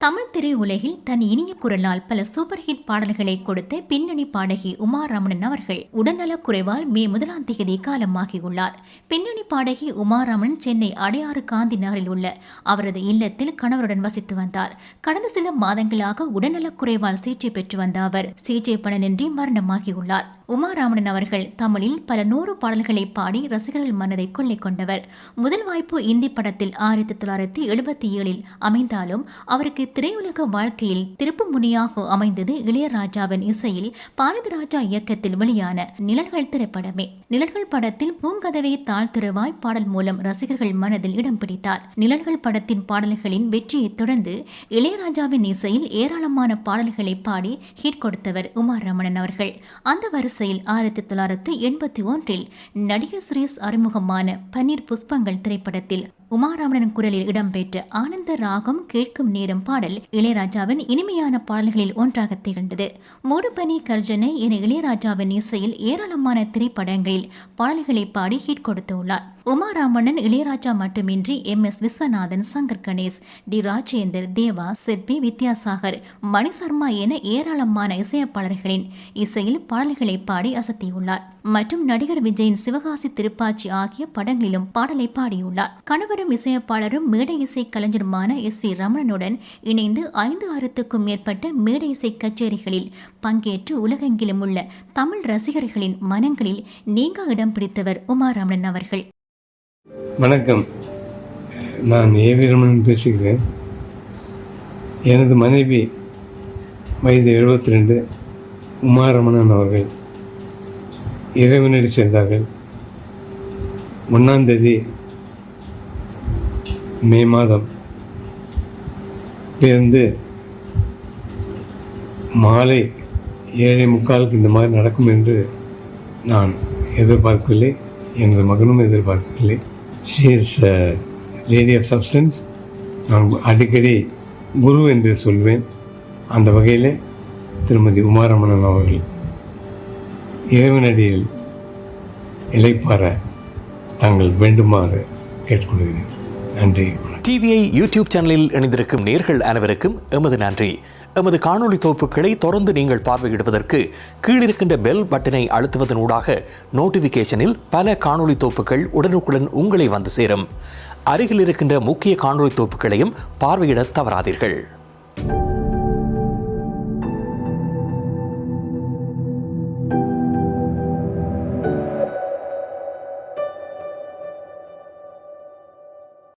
தமிழ் திரையுலகில் தன் இனிய குரலால் பல சூப்பர் ஹிட் பாடல்களை கொடுத்த பின்னணி பாடகி உமா ரமணன் அவர்கள் உடல்நலக் குறைவால் மே 1ஆம் தேதி காலமாகியுள்ளார். பின்னணி பாடகி உமா ரமணன் சென்னை அடையாறு காந்தி நகரில் உள்ள அவரது இல்லத்தில் கணவருடன் வசித்து வந்தார். கடந்த சில மாதங்களாக உடல்நலக் குறைவால் சிகிச்சை பெற்று வந்த அவர் சிகிச்சை பலனின்றி மரணமாகியுள்ளார். உமா ரமணன் அவர்கள் தமிழில் பல 100 பாடல்களை பாடி ரசிகர்கள் மனதை கொள்ளை கொண்டவர். முதல் வாய்ப்பு இந்தி படத்தில் 1977 அமைந்தாலும் அவருக்கு திரையுலக வாழ்க்கையில் திருப்பு முனையாக அமைந்தது இளையராஜாவின் இசையில் பாரதிராஜா இயக்கத்தில் வெளியான நிழல்கள் திரைப்படமே. நிழல்கள் படத்தில் பூங்கதவை தாழ்த்துறவாய் பாடல் மூலம் ரசிகர்கள் மனதில் இடம் பிடித்தார். நிழல்கள் படத்தின் பாடல்களின் வெற்றியை தொடர்ந்து இளையராஜாவின் இசையில் ஏராளமான பாடல்களை பாடி ஹிட் கொடுத்தவர் உமா ரமணன் அவர்கள். அந்த வரிசையில் 1981 நடிகர் சுரேஷ் அறிமுகமான பன்னீர் புஷ்பங்கள் திரைப்படத்தில் உமா ரமணன் குரலில் இடம்பெற்ற ஆனந்த ராகம் கேட்கும் நேரம் பாடல் இளையராஜாவின் இனிமையான பாடல்களில் ஒன்றாக திகழ்ந்தது. மூடுபனி கர்ஜனை என இளையராஜாவின் இசையில் ஏராளமான திரைப்படங்களில் பாடல்களை பாடி ஹிட் கொடுத்துள்ளார். உமா ரமணன் இளையராஜா மட்டுமின்றி MS விஸ்வநாதன், சங்கர் கணேஷ், டி ராஜேந்தர், தேவா, சிற்பி, வித்யாசாகர், மணி சர்மா என ஏராளமான இசையப்பாளர்களின் இசையில் பாடல்களை பாடி அசத்தியுள்ளார். மற்றும் நடிகர் விஜயின் சிவகாசி திருப்பாச்சி ஆகிய படங்களிலும் பாடலை பாடியுள்ளார். கணவரும் இசையப்பாளரும் மேடை இசை கலைஞருமான SV ரமணனுடன் இணைந்து 5,000க்கும் மேற்பட்ட மேடை இசை கச்சேரிகளில் பங்கேற்று உலகெங்கிலும் உள்ள தமிழ் ரசிகர்களின் மனங்களில் நீங்கா இடம் பிடித்தவர் உமா ரமணன் அவர்கள். வணக்கம், நான் AV ரமணன் பேசுகிறேன். எனது மனைவி வயது 72 உமா ரமணன் அவர்கள் இறைவனடி சேர்ந்தார்கள். 1ஆம் தேதி மே மாதம் இருந்து மாலை 7:45 இந்த மாதிரி நடக்கும் என்று நான் எதிர்பார்க்கவில்லை. எனது மகனும் எதிர்பார்க்கவில்லை. She is lady of substance. நான் அடிக்கடி குரு என்று சொல்வேன். அந்த வகையில் திருமதி உமா ரமணன் அவர்கள் இறைவனடியில் இளைப்பாற தாங்கள் வேண்டுமாறு கேட்டுக்கொள்கிறேன். நன்றி. டிவிஐ யூடியூப் சேனலில் இணைந்திருக்கும் நேர்கள் அனைவருக்கும் எமது நன்றி. எமது காணொளி தொகுப்புகளை தொடர்ந்து நீங்கள் பார்வையிடுவதற்கு கீழிருக்கின்ற பெல் பட்டனை அழுத்துவதனூடாக நோட்டிபிகேஷனில் பல காணொளி தொகுப்புகள் உடனுக்குடன் உங்களை வந்து சேரும். அருகில் இருக்கின்ற முக்கிய காணொளி தொகுப்புகளையும் பார்வையிட தவறாதீர்கள்.